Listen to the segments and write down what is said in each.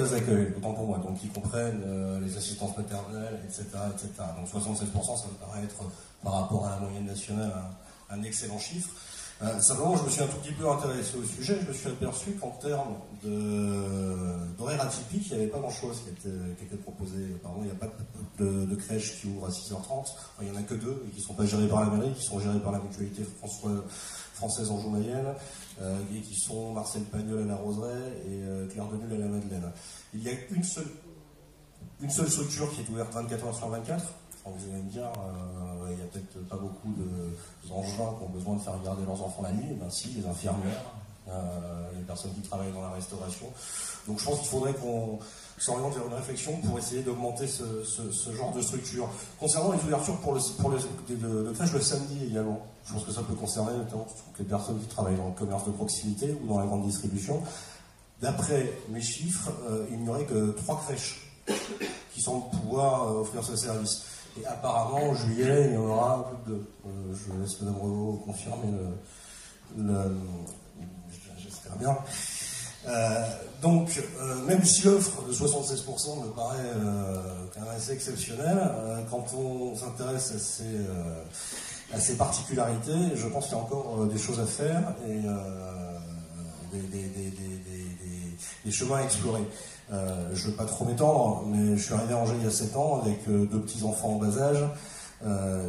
places d'accueil, autant pour moi, donc qui comprennent les assistances maternelles, etc., etc. Donc 76%, ça me paraît être, par rapport à la moyenne nationale, un excellent chiffre. Simplement, je me suis un tout petit peu intéressé au sujet, je me suis aperçu qu'en termes d'horaire atypique, il n'y avait pas grand-chose qui était proposé. Pardon, il n'y a pas de crèche qui ouvre à 6h30, enfin, il n'y en a que 2, et qui ne sont pas gérées par la mairie, qui sont gérées par la mutualité française Anjou-Mayenne, et qui sont Marcel Pagnol à la Roseraie et Claire Denul à la Madeleine. Il y a une seule structure qui est ouverte 24 heures sur 24. Vous allez me dire, il n'y a peut-être pas beaucoup d'engins qui ont besoin de faire garder leurs enfants la nuit. Ben si, les infirmières, les personnes qui travaillent dans la restauration. Donc je pense qu'il faudrait qu'on s'oriente vers une réflexion pour essayer d'augmenter ce genre de structure. Concernant les ouvertures pour le crèche le samedi également, je pense que ça peut concerner notamment toutes les personnes qui travaillent dans le commerce de proximité ou dans la grande distribution. D'après mes chiffres, il n'y aurait que 3 crèches qui semblent pouvoir offrir ce service. Et apparemment, en juillet, il y en aura plus de 2. Je laisse Mme Revaud confirmer j'espère bien. Donc, même si l'offre de 76% me paraît quand même assez exceptionnelle, quand on s'intéresse à ces particularités, je pense qu'il y a encore des choses à faire et des chemins à explorer. Je ne veux pas trop m'étendre, mais je suis arrivé à Angers il y a 7 ans avec 2 petits-enfants en bas âge.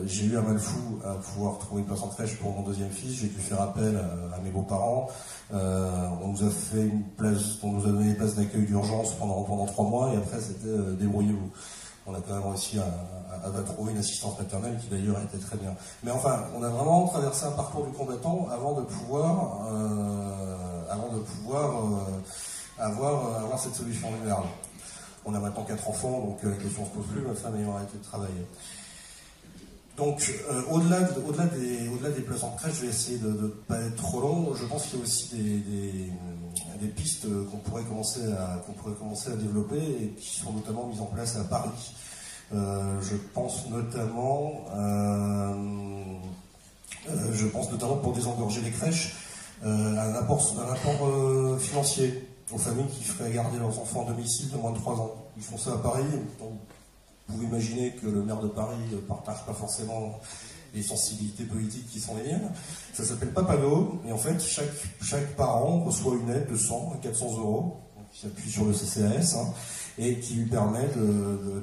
J'ai eu un mal fou à pouvoir trouver une place en crèche pour mon 2e fils. J'ai dû faire appel à mes beaux-parents. On nous a fait une place, on nous a donné des places d'accueil d'urgence pendant 3 mois et après c'était débrouillez-vous. On a quand même réussi à trouver une assistance maternelle qui d'ailleurs était très bien. Mais enfin, on a vraiment traversé un parcours du combattant avant de pouvoir avoir cette solution de merde. On a maintenant 4 enfants, donc la question ne se pose plus, ma femme ayant arrêté de travailler. Donc, au-delà des places en crèche, je vais essayer de ne pas être trop long. Je pense qu'il y a aussi des pistes qu'on pourrait commencer à développer et qui sont notamment mises en place à Paris. Je pense notamment pour désengorger les crèches, un apport financier aux familles qui feraient garder leurs enfants à domicile de moins de 3 ans. Ils font ça à Paris. Donc, vous pouvez imaginer que le maire de Paris ne partage pas forcément les sensibilités politiques qui sont les miennes. Ça s'appelle Papano, et en fait, chaque parent reçoit une aide de 100 à 400 euros, qui s'appuie sur le CCAS, et qui lui permet de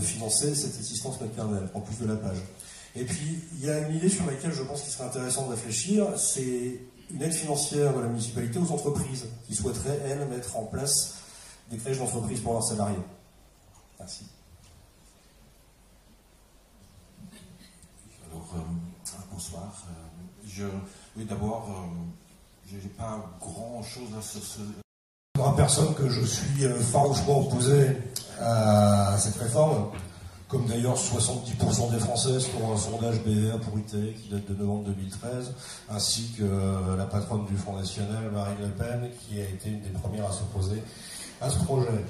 financer cette assistance maternelle, en plus de la page. Et puis, il y a une idée sur laquelle je pense qu'il serait intéressant de réfléchir, c'est une aide financière de la municipalité aux entreprises qui souhaiteraient, elles, mettre en place des crèches d'entreprise pour leurs salariés. Merci. Alors, bonsoir. Oui, d'abord, je n'ai pas grand-chose à se... En personne que je suis farouchement opposé à cette réforme, comme d'ailleurs 70% des Français selon un sondage BVA pour UT qui date de novembre 2013, ainsi que la patronne du Front National, Marine Le Pen, qui a été une des premières à s'opposer à ce projet.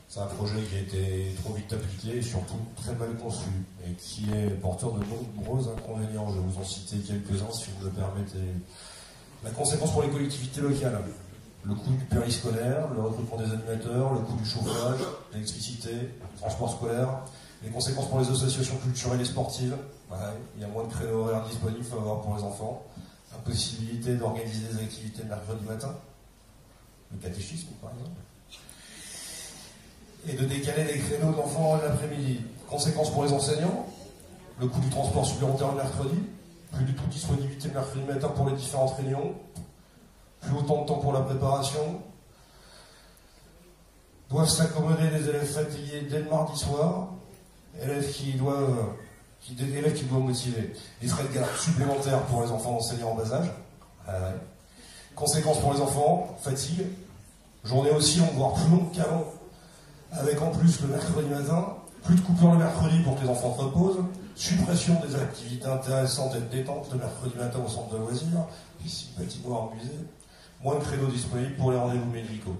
C'est un projet qui a été trop vite appliqué et surtout très mal conçu et qui est porteur de nombreux inconvénients. Je vais vous en citer quelques-uns si vous me le permettez. La conséquence pour les collectivités locales, le coût du périscolaire, le recrutement des animateurs, le coût du chauffage, l'électricité, le transport scolaire, les conséquences pour les associations culturelles et sportives, il y a moins de créneaux horaires disponibles à avoir pour les enfants, impossibilité d'organiser des activités le mercredi matin, le catéchisme par exemple, et de décaler les créneaux d'enfants l'après-midi. Conséquences pour les enseignants, le coût du transport supplémentaire le mercredi, plus du tout de disponibilité le mercredi matin pour les différentes réunions, plus autant de temps pour la préparation, doivent s'accommoder des élèves fatigués dès le mardi soir, élèves qui doivent motiver, des frais de garde supplémentaires pour les enfants enseignants en bas âge, conséquences pour les enfants, fatigue, journée aussi, voire plus longue qu'avant, avec en plus le mercredi matin, plus de coupures le mercredi pour que les enfants se reposent, suppression des activités intéressantes et de détente le mercredi matin au centre de loisirs, ici patinoire, musée, moins de créneaux disponibles pour les rendez-vous médicaux.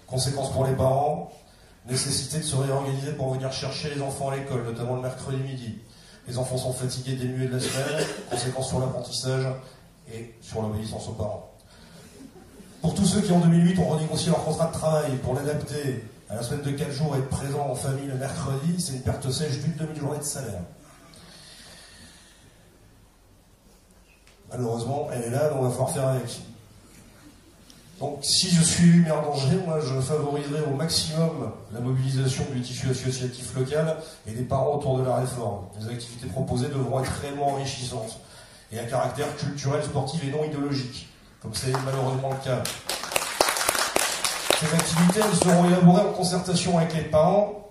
Conséquences pour les parents, nécessité de se réorganiser pour venir chercher les enfants à l'école, notamment le mercredi midi. Les enfants sont fatigués, dénués de la semaine, conséquences sur l'apprentissage et sur l'obéissance aux parents. Pour tous ceux qui en 2008 ont renégocié leur contrat de travail pour l'adapter à la semaine de 4 jours et être présent en famille le mercredi, c'est une perte sèche d'une demi-journée de salaire. Malheureusement, elle est là, donc on va falloir faire avec. Donc, si je suis lumière danger, moi, je favoriserai au maximum la mobilisation du tissu associatif local et des parents autour de la réforme. Les activités proposées devront être réellement enrichissantes et à caractère culturel, sportif et non idéologique, comme c'est malheureusement le cas. Ces activités, elles seront élaborées en concertation avec les parents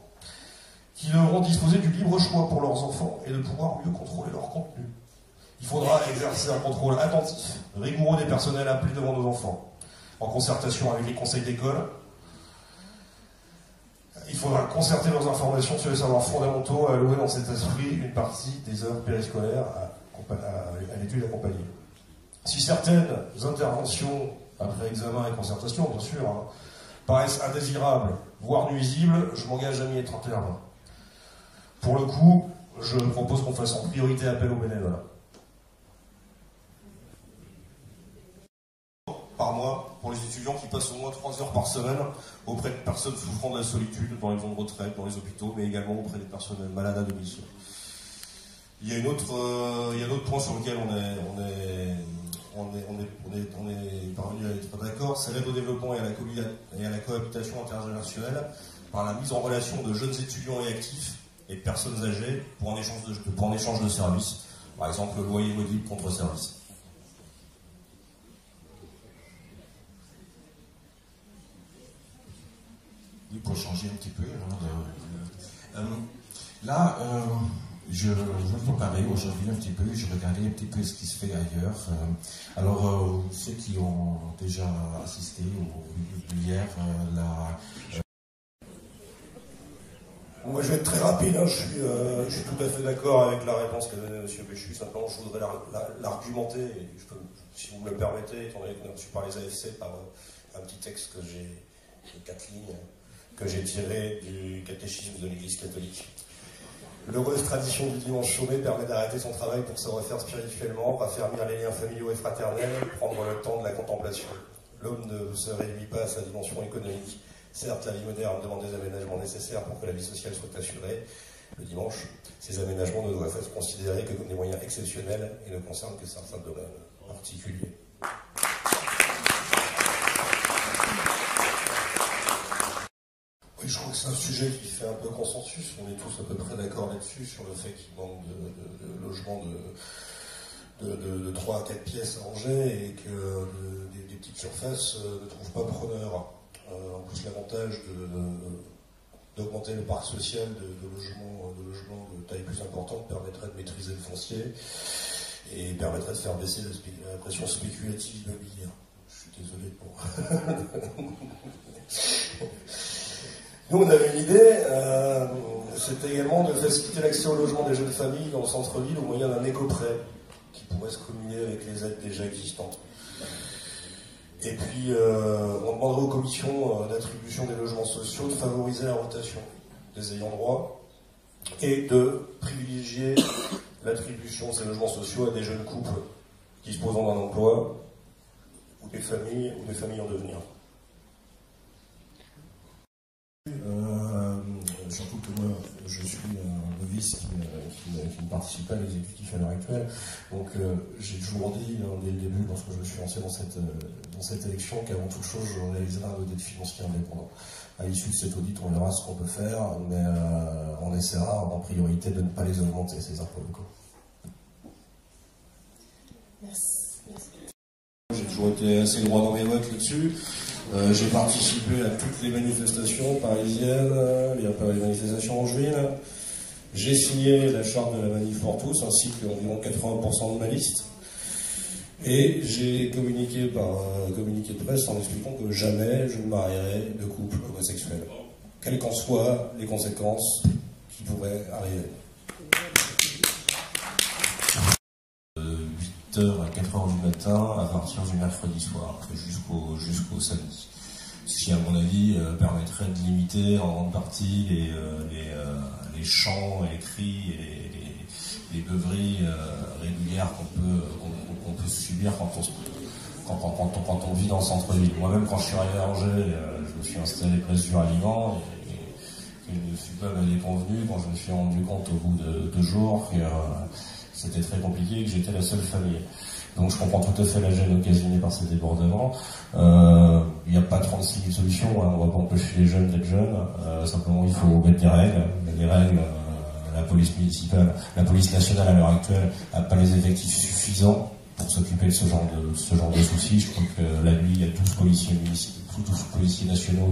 qui devront disposer du libre choix pour leurs enfants et de pouvoir mieux contrôler leur contenu. Il faudra exercer un contrôle attentif, rigoureux des personnels appelés devant nos enfants, en concertation avec les conseils d'école. Il faudra concerter leurs informations sur les savoirs fondamentaux, à allouer dans cet esprit une partie des heures périscolaires à l'étude accompagnée. Si certaines interventions, après examen et concertation, bien sûr, paraissent indésirables, voire nuisibles, je m'engage à m'y être intervenant. Pour le coup, je propose qu'on fasse en priorité appel aux bénévoles. Par mois pour les étudiants qui passent au moins 3 heures par semaine auprès de personnes souffrant de la solitude dans les maisons de retraite, dans les hôpitaux, mais également auprès des personnes malades à domicile. Il y a un autre point sur lequel on est parvenu à être d'accord, c'est l'aide au développement et à la cohabitation intergénérationnelle par la mise en relation de jeunes étudiants et actifs et de personnes âgées pour un échange de services, par exemple le loyer modique contre service. Pour changer un petit peu. Là, je me préparais aujourd'hui un petit peu, je regardais un petit peu ce qui se fait ailleurs. Alors, ceux qui ont déjà assisté ou vu hier, Moi, je vais être très rapide, hein. Je suis tout à fait d'accord avec la réponse qu'a donnée M. Béchu. Simplement, je voudrais l'argumenter, et si vous me le permettez, étant donné qu'on a reçu par les AFC, par un petit texte que j'ai de 4 lignes, que j'ai tiré du catéchisme de l'Église catholique. L'heureuse tradition du dimanche chômé permet d'arrêter son travail pour se refaire spirituellement, raffermir les liens familiaux et fraternels, prendre le temps de la contemplation. L'homme ne se réduit pas à sa dimension économique. Certes, la vie moderne demande des aménagements nécessaires pour que la vie sociale soit assurée. Le dimanche, ces aménagements ne doivent être considérés que comme des moyens exceptionnels et ne concernent que certains domaines particuliers. Oui, je crois que c'est un sujet qui fait un peu consensus. On est tous à peu près d'accord là-dessus, sur le fait qu'il manque de logements de 3 à 4 pièces à Angers et que des petites surfaces ne trouvent pas preneur. En plus, l'avantage d'augmenter le parc social de logements de taille plus importante permettrait de maîtriser le foncier et permettrait de faire baisser la pression spéculative immobilière. Je suis désolé pour... Nous, on avait une idée, c'était également de faciliter l'accès au logement des jeunes familles dans le centre-ville au moyen d'un éco-prêt qui pourrait se combiner avec les aides déjà existantes. Et puis, on demanderait aux commissions d'attribution des logements sociaux de favoriser la rotation des ayants droit et de privilégier l'attribution de ces logements sociaux à des jeunes couples disposant d'un emploi ou des familles en devenir. Surtout que moi, je suis un novice qui ne participe pas à l'exécutif à l'heure actuelle. Donc j'ai toujours dit, dès le début, lorsque je me suis lancé dans cette élection, qu'avant toute chose, je réaliserai un audit financier indépendant. À l'issue de cet audit, on verra ce qu'on peut faire, mais on essaiera en priorité de ne pas les augmenter, ces impôts locaux. Merci. J'ai toujours été assez droit dans mes votes là-dessus. J'ai participé à toutes les manifestations parisiennes, les manifestations angevines. J'ai signé la charte de la Manif pour tous, ainsi qu'environ 80% de ma liste. Et j'ai communiqué par communiqué de presse en expliquant que jamais je ne marierai de couple homosexuel, quelles qu'en soient les conséquences qui pourraient arriver. 8h à 4h du matin à partir du mercredi soir jusqu'au samedi. Ce qui, à mon avis, permettrait de limiter en grande partie les chants, les cris et les beuveries régulières qu'on peut subir quand on vit dans le centre-ville. Moi-même, quand je suis arrivé à Angers, je me suis installé place du Ralliement et je ne suis pas déconvenu quand je me suis rendu compte au bout de 2 jours que c'était très compliqué et que j'étais la seule famille. Donc je comprends tout à fait la gêne occasionnée par ces débordements. Il n'y a pas 36 000 solutions, hein. On ne va pas empêcher les jeunes d'être jeunes. Simplement, il faut mettre des règles. Les règles, la police municipale, la police nationale à l'heure actuelle n'a pas les effectifs suffisants pour s'occuper de ce genre de soucis. Je crois que la nuit, il y a 12 policiers nationaux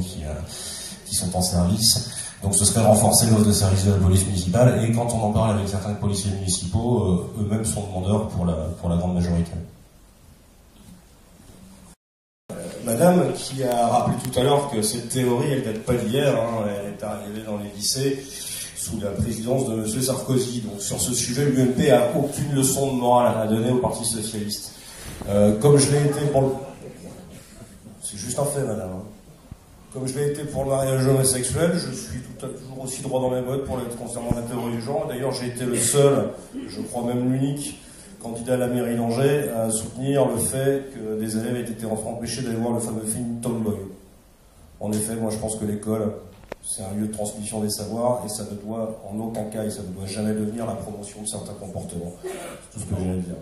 qui sont en service. Donc ce serait renforcer l'offre de service de la police municipale, et quand on en parle avec certains policiers municipaux, eux-mêmes sont demandeurs pour la grande majorité. Madame qui a rappelé tout à l'heure que cette théorie, elle date pas d'hier, hein, elle est arrivée dans les lycées sous la présidence de M. Sarkozy. Donc sur ce sujet, l'UMP a aucune leçon de morale à donner au Parti Socialiste. Comme je l'ai été pour le... C'est juste un fait, madame. Comme je l'ai été pour le mariage homosexuel, je suis toujours aussi droit dans mes bottes pour l'être concernant la théorie du genre. D'ailleurs, j'ai été le seul, je crois même l'unique, candidat à la mairie d'Angers à soutenir le fait que des élèves aient été empêchés d'aller voir le fameux film Tomboy. En effet, moi je pense que l'école, c'est un lieu de transmission des savoirs et ça ne doit en aucun cas, et ça ne doit jamais devenir la promotion de certains comportements. C'est tout ce que j'ai à dire.